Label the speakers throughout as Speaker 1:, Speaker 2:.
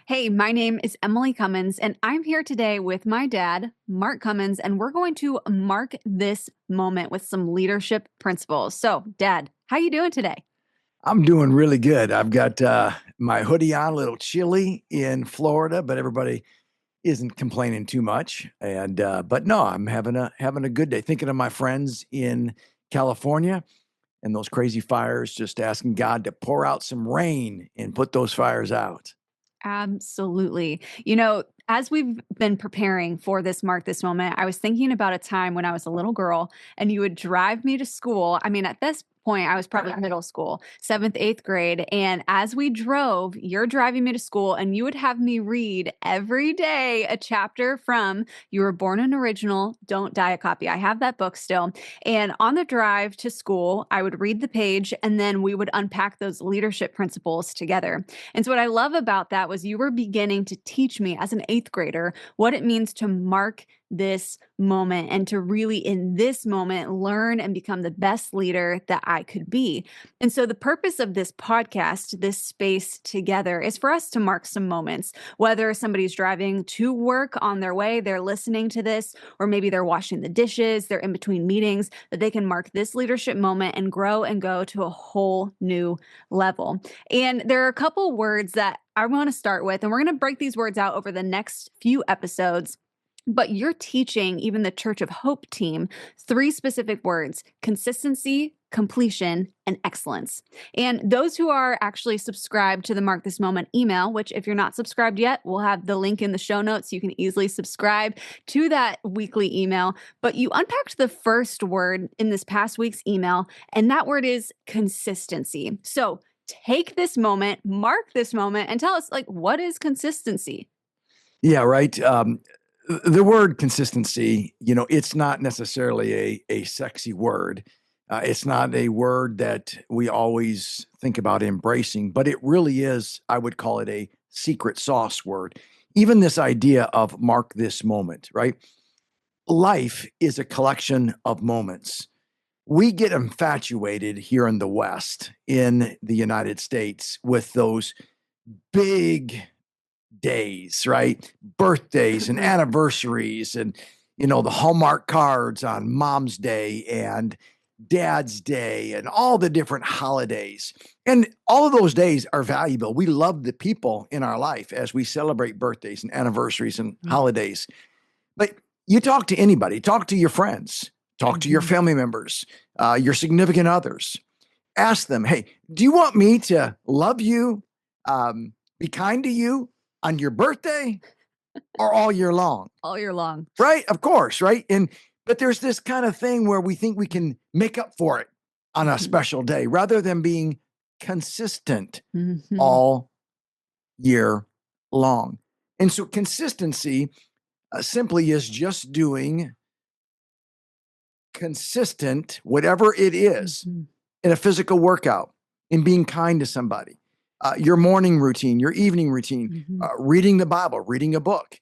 Speaker 1: Hey, my name is Emily Cummins, and I'm here today with my dad, Mark Cummins, and we're going to mark this moment with some leadership principles. So, Dad, how you doing today?
Speaker 2: I'm doing really good. I've got my hoodie on, a little chilly in Florida, but everybody isn't complaining too much. And but no, I'm having a good day. Thinking of my friends in California and those crazy fires, just asking God to pour out some rain and put those fires out.
Speaker 1: Absolutely. As we've been preparing for this Mark This Moment, I was thinking about a time when I was a little girl and you would drive me to school. I mean, at this point, I was probably middle school, seventh, eighth grade. And as we drove, you're driving me to school and you would have me read every day a chapter from You Were Born an Original, Don't Die a Copy. I have that book still. And on the drive to school, I would read the page and then we would unpack those leadership principles together. And so, what I love about that was you were beginning to teach me as an eighth grader what it means to mark this moment and to really, in this moment, learn and become the best leader that I could be. And so, the purpose of this podcast, this space together, is for us to mark some moments, whether somebody's driving to work on their way, they're listening to this, or maybe they're washing the dishes, they're in between meetings, that they can mark this leadership moment and grow and go to a whole new level. And there are a couple words that I want to start with, and we're going to break these words out over the next few episodes. But you're teaching even the Church of Hope team three specific words: consistency, completion, and excellence. And those who are actually subscribed to the Mark This Moment email, which if you're not subscribed yet, we'll have the link in the show notes. You can easily subscribe to that weekly email. But you unpacked the first word in this past week's email, and that word is consistency. So take this moment, mark this moment, and tell us, like, what is consistency?
Speaker 2: Yeah, right. The word consistency, it's not necessarily a sexy word. It's not a word that we always think about embracing, but it really is, I would call it a secret sauce word. Even this idea of mark this moment, right? Life is a collection of moments. We get infatuated here in the West, in the United States, with those big days, right? Birthdays and anniversaries and the Hallmark cards on Mom's Day and Dad's Day and all the different holidays. And all of those days are valuable. We love the people in our life as we celebrate birthdays and anniversaries and holidays. But you talk to anybody, talk to your friends, talk to your
Speaker 1: Mhm.
Speaker 2: family members, your significant others. Ask them, hey, do you want me to love you, be kind to you on your birthday or all year long?
Speaker 1: All year long.
Speaker 2: Right? Of course, right? But there's this kind of thing where we think we can make up for it on a
Speaker 1: Mhm.
Speaker 2: special day rather than being consistent
Speaker 1: Mhm.
Speaker 2: all year long. And so consistency simply is just doing consistent, whatever it is,
Speaker 1: Mhm.
Speaker 2: in a physical workout, in being kind to somebody, your morning routine, your evening routine,
Speaker 1: Mhm.
Speaker 2: reading the Bible, reading a book,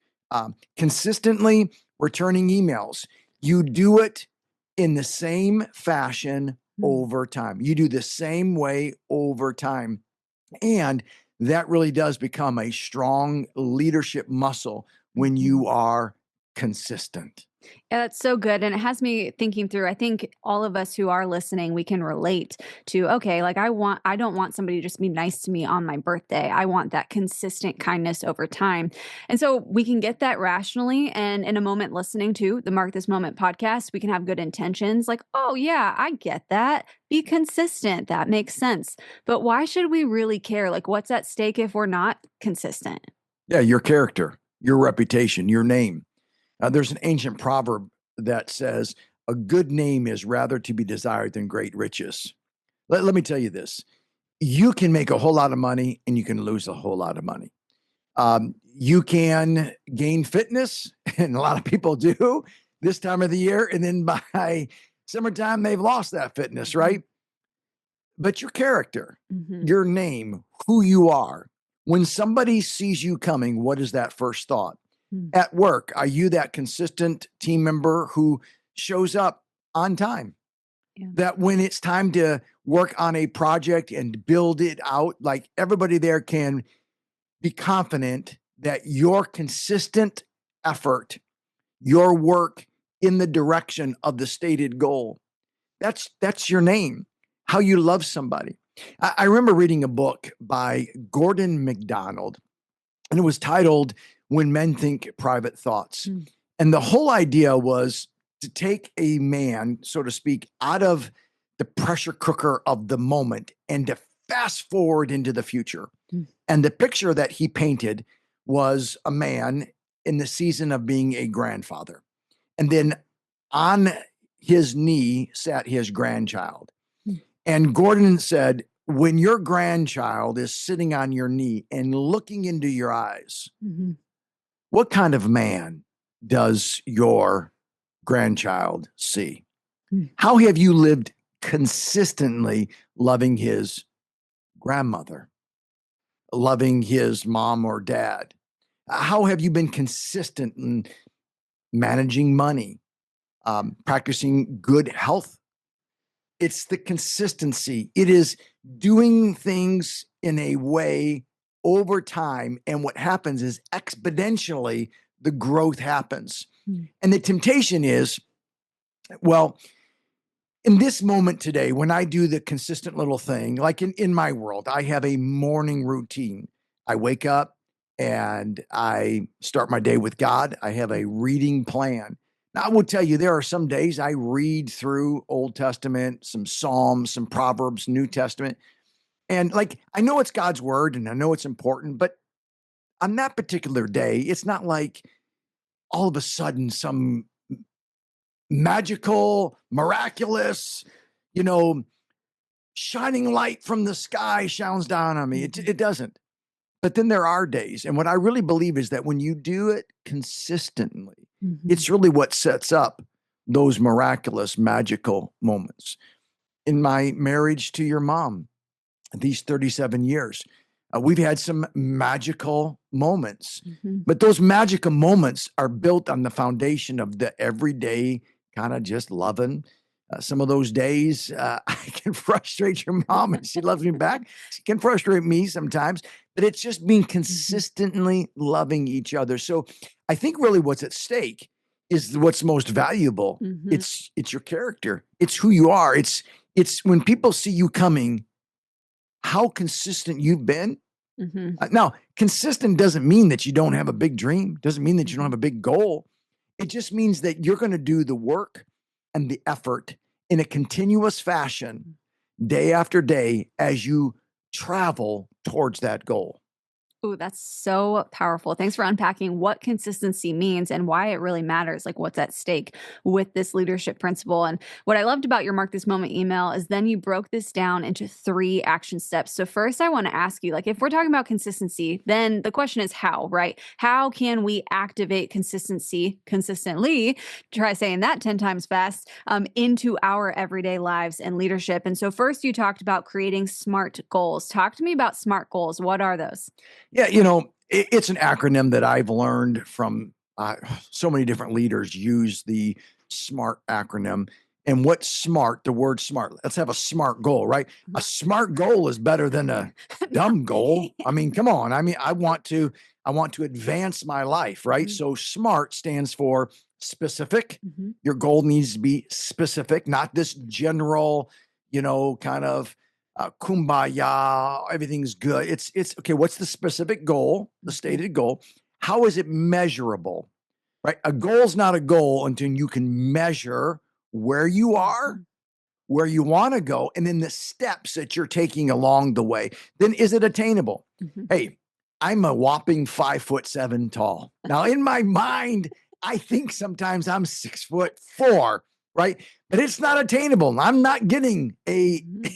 Speaker 2: consistently returning emails. You do it in the same fashion
Speaker 1: Mhm.
Speaker 2: over time. You do the same way over time. And that really does become a strong leadership muscle when
Speaker 1: Mhm.
Speaker 2: you are consistent.
Speaker 1: Yeah, that's so good. And it has me thinking through. I think all of us who are listening, we can relate to, okay, like I don't want somebody to just be nice to me on my birthday. I want that consistent kindness over time. And so we can get that rationally. And in a moment listening to the Mark This Moment podcast, we can have good intentions like, oh, yeah, I get that. Be consistent. That makes sense. But why should we really care? Like, what's at stake if we're not consistent?
Speaker 2: Yeah, your character, your reputation, your name. There's an ancient proverb that says, a good name is rather to be desired than great riches. Let me tell you this. You can make a whole lot of money and you can lose a whole lot of money. You can gain fitness, and a lot of people do this time of the year. And then by summertime, they've lost that fitness,
Speaker 1: Mhm.
Speaker 2: right? But your character,
Speaker 1: Mhm.
Speaker 2: your name, who you are, when somebody sees you coming, what is that first thought?
Speaker 1: Mm.
Speaker 2: At work, are you that consistent team member who shows up on time?
Speaker 1: Yeah.
Speaker 2: That when it's time to work on a project and build it out, like everybody there can be confident that your consistent effort, your work in the direction of the stated goal, that's your name, how you love somebody. I remember reading a book by Gordon MacDonald, and it was titled When Men Think Private Thoughts.
Speaker 1: Mm.
Speaker 2: And the whole idea was to take a man, so to speak, out of the pressure cooker of the moment and to fast forward into the future.
Speaker 1: Mm.
Speaker 2: And the picture that he painted was a man in the season of being a grandfather. And then on his knee sat his grandchild.
Speaker 1: Mm.
Speaker 2: And Gordon said, when your grandchild is sitting on your knee and looking into your eyes,
Speaker 1: Mm-hmm.
Speaker 2: what kind of man does your grandchild see?
Speaker 1: Mm.
Speaker 2: How have you lived consistently loving his grandmother, loving his mom or dad? How have you been consistent in managing money, practicing good health? It's the consistency. It is doing things in a way over time. And what happens is exponentially the growth happens.
Speaker 1: Mm.
Speaker 2: And the temptation is, well, in this moment today, when I do the consistent little thing, like in my world, I have a morning routine. I wake up and I start my day with God. I have a reading plan. Now, I will tell you, there are some days I read through Old Testament, some Psalms, some Proverbs, New Testament. And like, I know it's God's word and I know it's important, but on that particular day, it's not like all of a sudden some magical, miraculous, you know, shining light from the sky shines down on me. It doesn't. But then there are days. And what I really believe is that when you do it consistently,
Speaker 1: Mm-hmm.
Speaker 2: it's really what sets up those miraculous, magical moments. In my marriage to your mom, these 37 years, we've had some magical moments.
Speaker 1: Mm-hmm.
Speaker 2: But those magical moments are built on the foundation of the everyday kind of just loving. Some of those days, I can frustrate your mom and she loves me back. She can frustrate me sometimes, but it's just being consistently loving each other. So I think really what's at stake is what's most valuable.
Speaker 1: Mm-hmm.
Speaker 2: It's your character. It's who you are. It's when people see you coming, how consistent you've been.
Speaker 1: Mm-hmm.
Speaker 2: Now, consistent doesn't mean that you don't have a big dream, doesn't mean that you don't
Speaker 1: Mm-hmm.
Speaker 2: have a big goal. It just means that you're going to do the work and the effort in a continuous fashion, day after day, as you travel towards that goal.
Speaker 1: Ooh, that's so powerful. Thanks for unpacking what consistency means and why it really matters, like what's at stake with this leadership principle. And what I loved about your Mark This Moment email is then you broke this down into 3 action steps. So first I want to ask you, like if we're talking about consistency, then the question is how, right? How can we activate consistency consistently? Try saying that 10 times fast into our everyday lives and leadership. And so first you talked about creating SMART goals. Talk to me about SMART goals. What are those?
Speaker 2: Yeah, it's an acronym that I've learned from so many different leaders use the SMART acronym. And what's smart? The word smart. Let's have a smart goal, right? A smart goal is better than a dumb goal. I mean, come on. I mean, I want to advance my life, right?
Speaker 1: Mhm.
Speaker 2: So SMART stands for specific.
Speaker 1: Mhm.
Speaker 2: Your goal needs to be specific, not this general, kind of kumbaya, everything's good. It's okay. What's the specific goal, the stated goal? How is it measurable? Right? A goal's not a goal until you can measure where you are, where you want to go, and then the steps that you're taking along the way. Then is it attainable?
Speaker 1: Mhm.
Speaker 2: Hey, I'm a whopping 5'7" tall. Now, in my mind, I think sometimes I'm 6'4", right? But it's not attainable. I'm not getting a
Speaker 1: Mhm.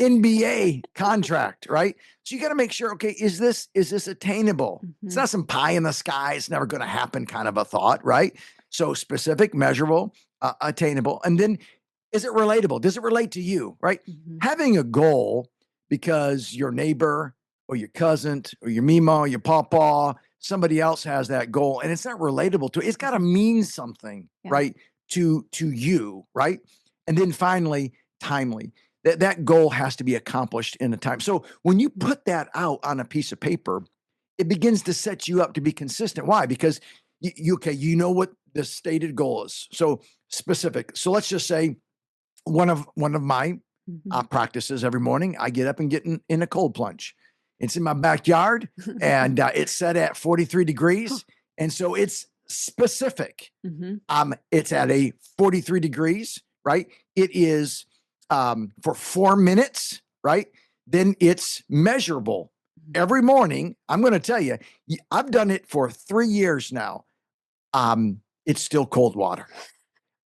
Speaker 2: NBA contract, right? So you got to make sure, okay, is this attainable? It's
Speaker 1: Mhm.
Speaker 2: not some pie in the sky, it's never going to happen kind of a thought, right? So specific, measurable, attainable, and then is it relatable? Does it relate to you, right?
Speaker 1: Mhm.
Speaker 2: Having a goal because your neighbor or your cousin or your mima or your papa, somebody else has that goal and it's not relatable to it. It's got to mean something,
Speaker 1: Yeah.
Speaker 2: right? To you, right? And then finally, timely. That goal has to be accomplished in a time. So when you put that out on a piece of paper, it begins to set you up to be consistent. Why? Because okay, you know what the stated goal is. So specific. So let's just say one of my practices every morning, I get up and get in a cold plunge. It's in my backyard and it's set at 43 degrees. And so it's specific. It's at a 43 degrees, right? It is for 4 minutes, right? Then it's measurable. Every morning, I'm going to tell you, I've done it for 3 years now. It's still cold water.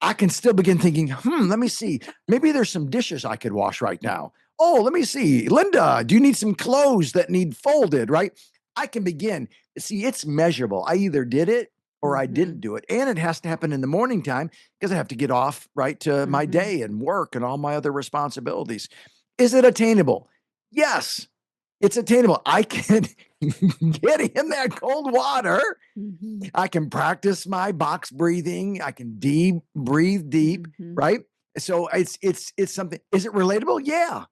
Speaker 2: I can still begin thinking, let me see. Maybe there's some dishes I could wash right now. Oh, let me see. Linda, do you need some clothes that need folded, right? I can begin. See, it's measurable. I either did it or I didn't do it. And it has to happen in the morning time because I have to get off right to my day and work and all my other responsibilities. Is it attainable? Yes, it's attainable. I can get in that cold water. I can practice my box breathing. I can breathe deep, right? So it's something. Is it relatable? Yeah.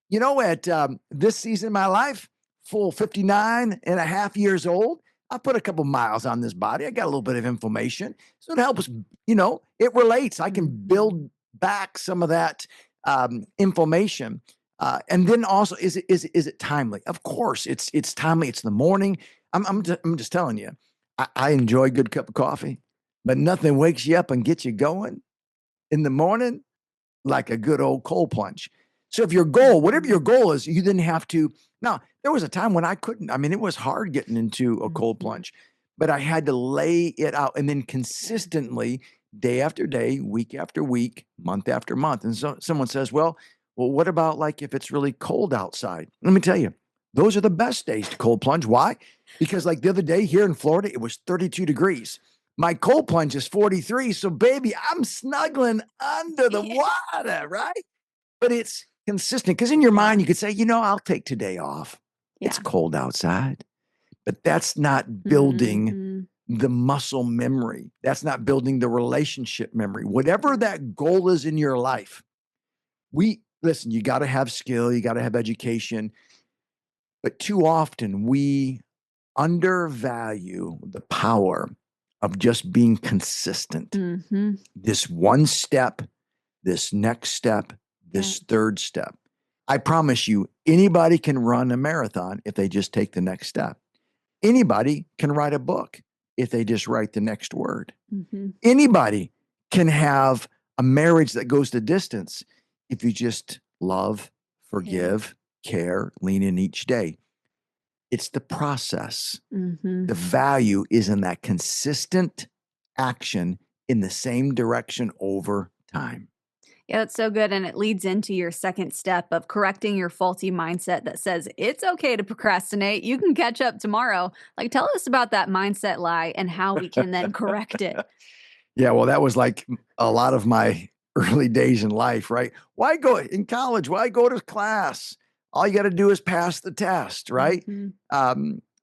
Speaker 2: You know, at this season of my life, full 59 and a half years old, I put a couple miles on this body. I got a little bit of inflammation. So it helps, it relates. I can build back some of that inflammation. And then also, is it timely? Of course, it's timely. It's the morning. I'm just telling you, I enjoy a good cup of coffee, but nothing wakes you up and gets you going in the morning like a good old cold plunge. So if your goal, whatever your goal is, you then have to. Now, there was a time when I couldn't. I mean, it was hard getting into a cold plunge, but I had to lay it out and then consistently, day after day, week after week, month after month. And so someone says, well, what about like if it's really cold outside? Let me tell you, those are the best days to cold plunge. Why? Because like the other day here in Florida, it was 32 degrees. My cold plunge is 43. So baby, I'm snuggling under the water, right? But it's consistent because in your mind, you could say, I'll take today off. Yeah. It's cold outside, but that's not building the muscle memory. That's not building the relationship memory. Whatever that goal is in your life, listen, you got to have skill, you got to have education, but too often we undervalue the power of just being consistent. This one step, this next step, this third step. I promise you, anybody can run a marathon if they just take the next step. Anybody can write a book if they just write the next word. Anybody can have a marriage that goes the distance if you just love, forgive, care, lean in each day. It's the process. The value is in that consistent action in the same direction over time.
Speaker 1: Yeah, that's so good. And it leads into your second step of correcting your faulty mindset that says it's okay to procrastinate. You can catch up tomorrow. Like, tell us about that mindset lie and how we can then correct it.
Speaker 2: Yeah, well, that was like a lot of my early days in life, right? Why go in college? Why go to class? All you got to do is pass the test, right?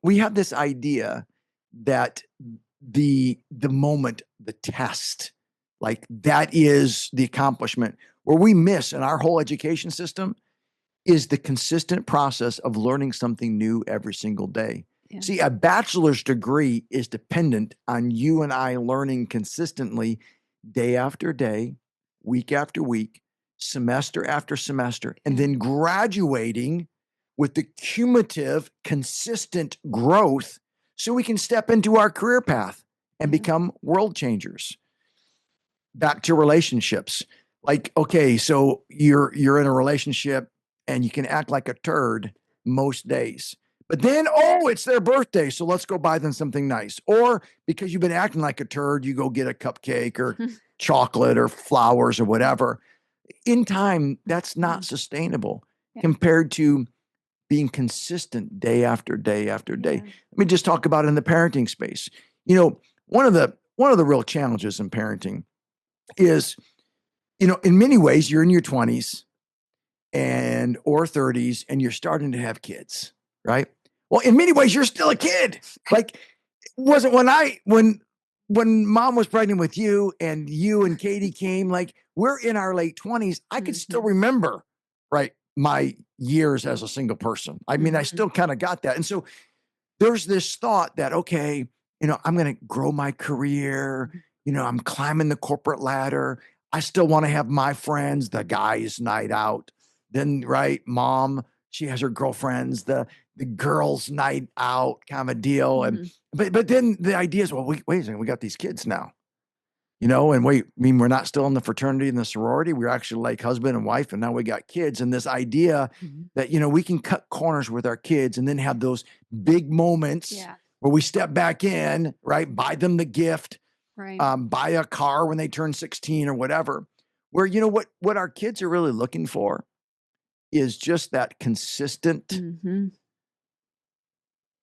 Speaker 2: We have this idea that the moment, the test, like that is the accomplishment. Where we miss in our whole education system is the consistent process of learning something new every single day. Yeah. See, a bachelor's degree is dependent on you and I learning consistently day after day, week after week, semester after semester, and then graduating with the cumulative, consistent growth so we can step into our career path and become world changers. Back to relationships. Like, okay, so you're in a relationship and you can act like a turd most days. But then, it's their birthday, so let's go buy them something nice. Or because you've been acting like a turd, you go get a cupcake or chocolate or flowers or whatever. In time, that's not sustainable compared to being consistent day after day after day. Let me just talk about it in the parenting space. One of the real challenges in parenting is, in many ways, you're in your 20s or 30s and you're starting to have kids, right? Well, in many ways, you're still a kid. Like, it wasn't when mom was pregnant with you and Katie came, like, we're in our late 20s. I can still remember, right, my years as a single person. I mean, I still kind of got that. And so there's this thought that, okay, I'm going to grow my career. I'm climbing the corporate ladder. I still want to have my friends, the guys' night out. Then, right, mom, she has her girlfriends, the girls' night out kind of a deal. And
Speaker 1: Mhm.
Speaker 2: but then the idea is, well, wait a second, we got these kids now. And wait, I mean, we're not still in the fraternity and the sorority. We're actually like husband and wife, and now we got kids. And this idea
Speaker 1: Mhm.
Speaker 2: that, we can cut corners with our kids and then have those big moments
Speaker 1: Yeah.
Speaker 2: where we step back in, right? Buy them the gift,
Speaker 1: Right.
Speaker 2: buy a car when they turn 16 or whatever. Where, what our kids are really looking for is just that consistent
Speaker 1: Mhm.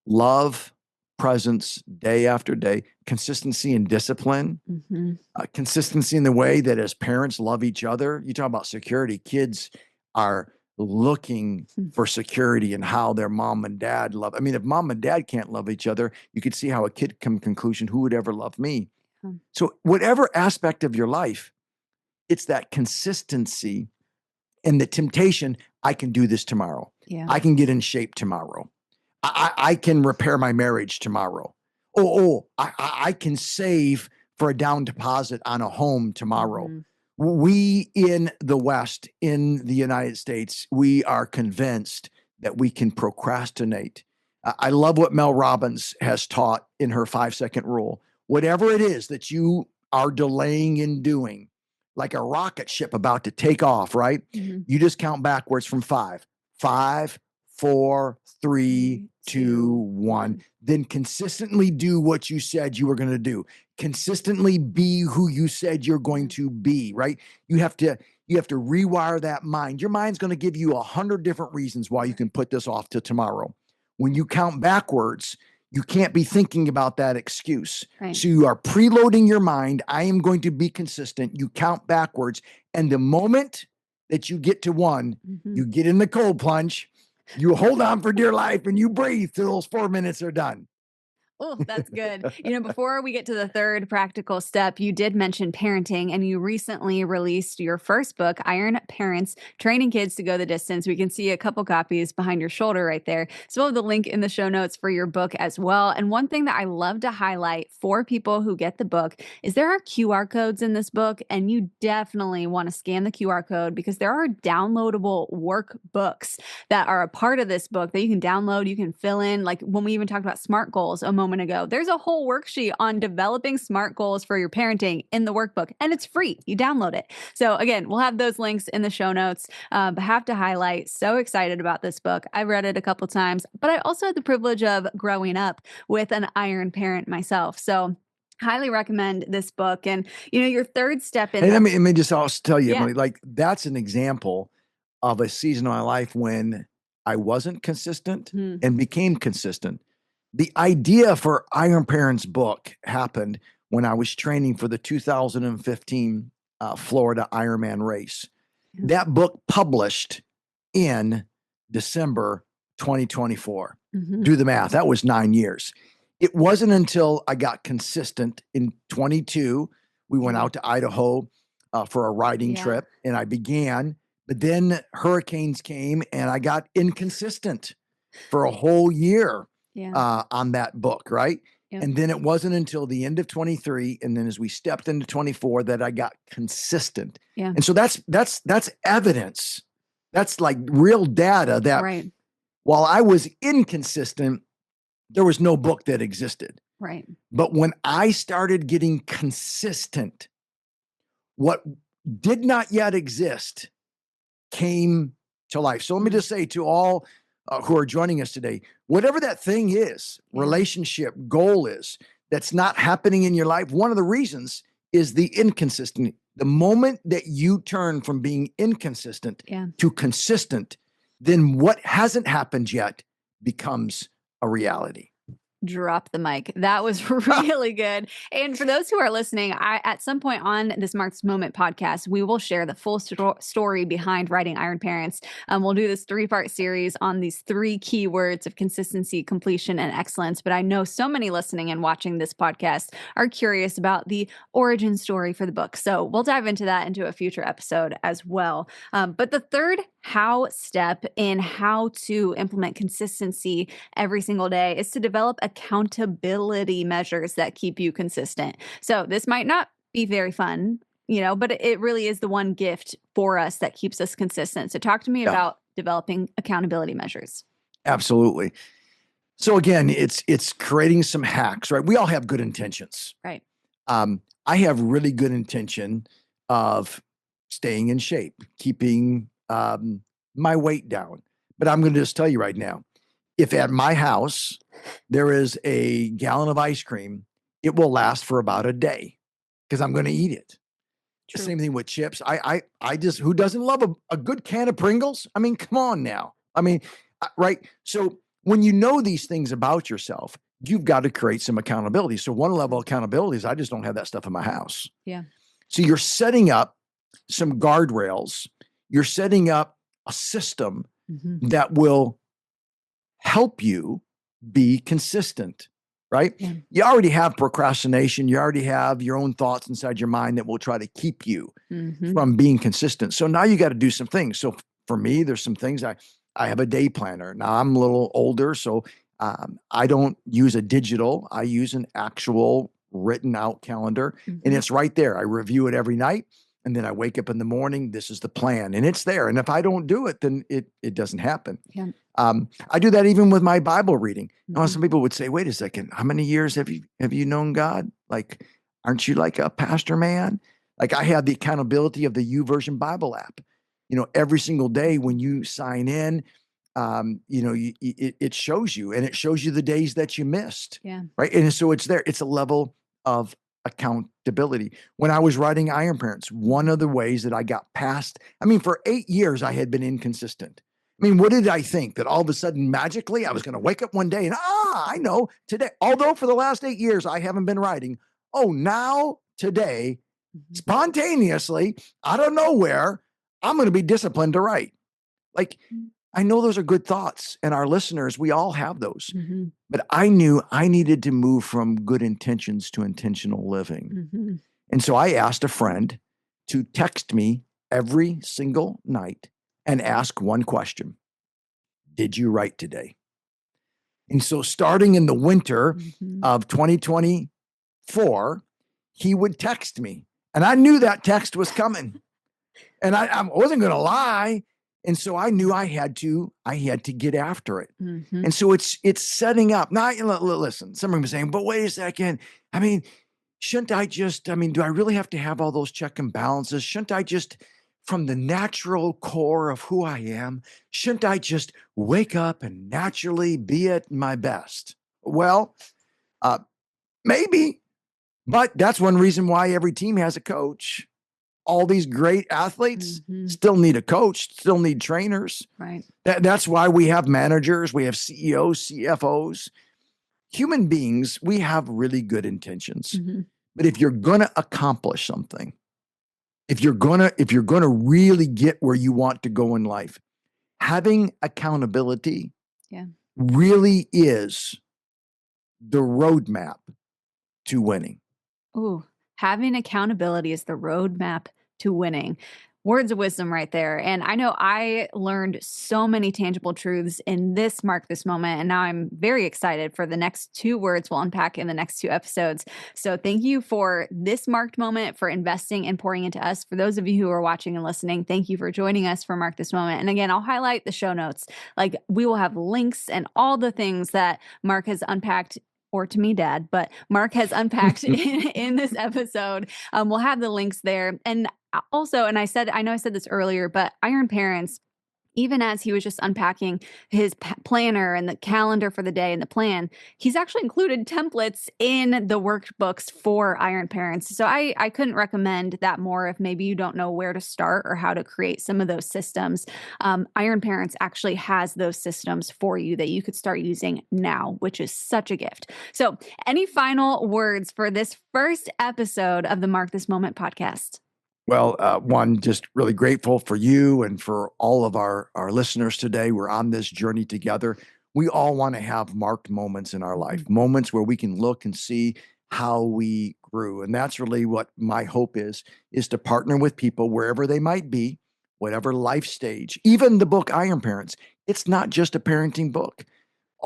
Speaker 2: love, presence day after day, consistency and discipline.
Speaker 1: Mhm.
Speaker 2: Consistency in the way that as parents love each other. You talk about security. Kids are looking
Speaker 1: Mhm.
Speaker 2: for security in how their mom and dad love. I mean, if mom and dad can't love each other, you could see how a kid come to conclusion, who would ever love me?
Speaker 1: Um,
Speaker 2: So whatever aspect of your life, it's that consistency and the temptation. I can do this tomorrow.
Speaker 1: yeah.
Speaker 2: I can get in shape tomorrow. I can repair my marriage tomorrow. I can save for a down deposit on a home tomorrow.
Speaker 1: Mhm.
Speaker 2: We in the West, in the United States, we are convinced that we can procrastinate. I love what Mel Robbins has taught in her 5 second rule. Whatever it is that you are delaying in doing, like a rocket ship about to take off, right?
Speaker 1: Mhm.
Speaker 2: You just count backwards from five. Five, four, three,
Speaker 1: 3,
Speaker 2: two,
Speaker 1: 2,
Speaker 2: one.
Speaker 1: 1.
Speaker 2: Then consistently do what you said you were going to do. Consistently be who you said you're going
Speaker 1: Yeah.
Speaker 2: to be, right? You have to rewire that mind. Your mind's going to give you 100 different reasons why you
Speaker 1: Right.
Speaker 2: can put this off to tomorrow. When you count backwards, you can't be thinking about that excuse.
Speaker 1: Right.
Speaker 2: So you are preloading your mind. I am going to be consistent. You count backwards. And the moment that you get to one,
Speaker 1: Mhm.
Speaker 2: you get in the cold plunge, you hold on for dear life, and you breathe till those 4 minutes are done.
Speaker 1: Oh, that's good. Before we get to the third practical step, you did mention parenting, and you recently released your first book, Iron Parents Training Kids to Go the Distance. We can see a couple copies behind your shoulder right there. So we'll have the link in the show notes for your book as well. And one thing that I love to highlight for people who get the book is there are QR codes in this book, and you definitely want to scan the QR code because there are downloadable workbooks that are a part of this book that you can download, you can fill in. Like when we even talked about SMART goals a moment ago, there's a whole worksheet on developing SMART goals for your parenting in the workbook, and it's free. You download it. So again, we'll have those links in the show notes. But have to highlight, so excited about this book. I've read it a couple times, but I also had the privilege of growing up with an iron parent myself. So highly recommend this book. And your third step in
Speaker 2: And
Speaker 1: this.
Speaker 2: let me just also tell you,
Speaker 1: Yeah.
Speaker 2: Emily, like that's an example of a season of my life when I wasn't consistent
Speaker 1: Hmm.
Speaker 2: and became consistent. The idea for Iron Parents book happened when I was training for the 2015 Florida Ironman race.
Speaker 1: Yeah.
Speaker 2: That book published in December 2024.
Speaker 1: Mhm.
Speaker 2: Do the math. That was 9 years. It wasn't until I got consistent in 22. We went
Speaker 1: Yeah.
Speaker 2: out to Idaho for a riding
Speaker 1: Yeah.
Speaker 2: trip and I began, but then hurricanes came and I got inconsistent for a whole year
Speaker 1: Yeah.
Speaker 2: on that book, right?
Speaker 1: Yep.
Speaker 2: And then it wasn't until the end of 23 and then as we stepped into 24 that I got consistent.
Speaker 1: Yeah.
Speaker 2: And so that's evidence. That's like real data that
Speaker 1: Right.
Speaker 2: while I was inconsistent, there was no book that existed.
Speaker 1: Right.
Speaker 2: But when I started getting consistent, what did not yet exist came to life. So let me
Speaker 1: Mm.
Speaker 2: just say to all who are joining us today, whatever that thing is,
Speaker 1: Yeah.
Speaker 2: relationship, goal is, that's not happening in your life, one of the reasons is the inconsistent. The moment that you turn from being inconsistent
Speaker 1: Yeah.
Speaker 2: to consistent, then what hasn't happened yet becomes a reality.
Speaker 1: Drop the mic. That was really good. And for those who are listening, at some point on this Mark's Moment podcast, we will share the full story behind writing Iron Parents. We'll do this 3-part series on these 3 keywords of consistency, completion, and excellence. But I know so many listening and watching this podcast are curious about the origin story for the book. So we'll dive into that into a future episode as well. But the third step in how to implement consistency every single day is to develop accountability measures that keep you consistent. So this might not be very fun, but it really is the one gift for us that keeps us consistent. So talk to me
Speaker 2: Yeah,
Speaker 1: about developing accountability measures.
Speaker 2: absolutely. So again, it's creating some hacks, right? We all have good intentions.
Speaker 1: Right.
Speaker 2: I have really good intention of staying in shape, keeping my weight down. But I'm going to just tell you right now, if at my house there is a gallon of ice cream, it will last for about a day because I'm going to eat it. The
Speaker 1: True.
Speaker 2: same thing with chips. I just, who doesn't love a good can of Pringles? I mean, come on now. I mean, right. So when you know these things about yourself, you've got to create some accountability. So one level of accountability is I just don't have that stuff in my house.
Speaker 1: Yeah.
Speaker 2: So you're setting up some guardrails. You're setting up a system
Speaker 1: Mhm.
Speaker 2: that will help you be consistent, right?
Speaker 1: Yeah.
Speaker 2: You already have procrastination. You already have your own thoughts inside your mind that will try to keep you
Speaker 1: Mhm.
Speaker 2: from being consistent. So now you got to do some things. So for me, there's some things I have a day planner. Now I'm a little older, so I don't use a digital. I use an actual written out calendar, and
Speaker 1: Mhm.
Speaker 2: it's right there. I review it every night, and then I wake up in the morning. This is the plan, and it's there. And if I don't do it, then it doesn't happen.
Speaker 1: Yeah.
Speaker 2: I do that even with my Bible reading. Now,
Speaker 1: Mhm.
Speaker 2: some people would say, "Wait a second, how many years have you known God? Like, aren't you like a pastor man?" Like I have the accountability of the YouVersion Bible app. Every single day when you sign in, it shows you, and it shows you the days that you missed,
Speaker 1: Yeah.
Speaker 2: right? And so it's there. It's a level of accountability. When I was writing Iron Parents, one of the ways that I got past, I mean, for 8 years, I had been inconsistent. I mean, what did I think? That all of a sudden, magically, I was going to wake up one day and, I know today, although for the last 8 years, I haven't been writing. Oh, now, today,
Speaker 1: Mhm.
Speaker 2: spontaneously, out of nowhere, I'm going to be disciplined to write. Like, I know those are good thoughts, and our listeners, we all have those.
Speaker 1: Mhm.
Speaker 2: But I knew I needed to move from good intentions to intentional living.
Speaker 1: Mhm.
Speaker 2: And so I asked a friend to text me every single night and ask one question: did you write today? And so starting in the winter
Speaker 1: Mhm.
Speaker 2: of 2024, he would text me. And I knew that text was coming. And I wasn't going to lie. And so I knew I had to get after it.
Speaker 1: Mhm.
Speaker 2: And so it's setting up. Now, listen, somebody was saying, but wait a second. I mean, do I really have to have all those check and balances? Shouldn't I just, from the natural core of who I am, shouldn't I just wake up and naturally be at my best? Well, uh, maybe, but that's one reason why every team has a coach. All these great athletes
Speaker 1: Mhm.
Speaker 2: still need a coach, still need trainers.
Speaker 1: Right.
Speaker 2: That's why we have managers, we have CEOs, CFOs. Human beings, we have really good intentions.
Speaker 1: Mhm.
Speaker 2: But if you're going to accomplish something, if you're going to really get where you want to go in life, having accountability
Speaker 1: Yeah.
Speaker 2: really is the roadmap to winning.
Speaker 1: Ooh, having accountability is the roadmap to winning. Words of wisdom right there. And I know I learned so many tangible truths in this Mark This Moment. And now I'm very excited for the next two words we'll unpack in the next two episodes. So thank you for this marked moment, for investing and pouring into us. For those of you who are watching and listening, thank you for joining us for Mark This Moment. And again, I'll highlight the show notes. Like we will have links and all the things that Mark has unpacked, or to me, Dad, but Mark has unpacked in this episode. We'll have the links there. And also, and I know I said this earlier, but Iron Parents, even as he was just unpacking his planner and the calendar for the day and the plan, he's actually included templates in the workbooks for Iron Parents. So I couldn't recommend that more if maybe you don't know where to start or how to create some of those systems. Iron Parents actually has those systems for you that you could start using now, which is such a gift. So, any final words for this first episode of the Mark This Moment podcast?
Speaker 2: Well, one, just really grateful for you and for all of our listeners today. We're on this journey together. We all want to have marked moments in our life, moments where we can look and see how we grew. And that's really what my hope is to partner with people wherever they might be, whatever life stage. Even the book Iron Parents, it's not just a parenting book.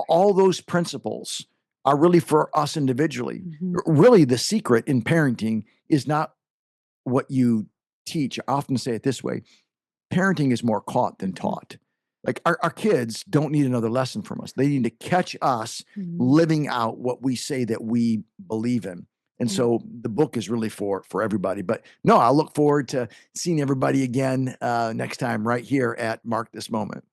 Speaker 2: All those principles are really for us individually.
Speaker 1: Mhm.
Speaker 2: Really, the secret in parenting is not what you teach. I often say it this way: parenting is more caught than
Speaker 1: Mhm.
Speaker 2: taught. Like our kids don't need another lesson from us. They need to catch us
Speaker 1: Mhm.
Speaker 2: living out what we say that we believe in. And
Speaker 1: Mm.
Speaker 2: so the book is really for everybody. But no, I look forward to seeing everybody again next time right here at Mark This Moment.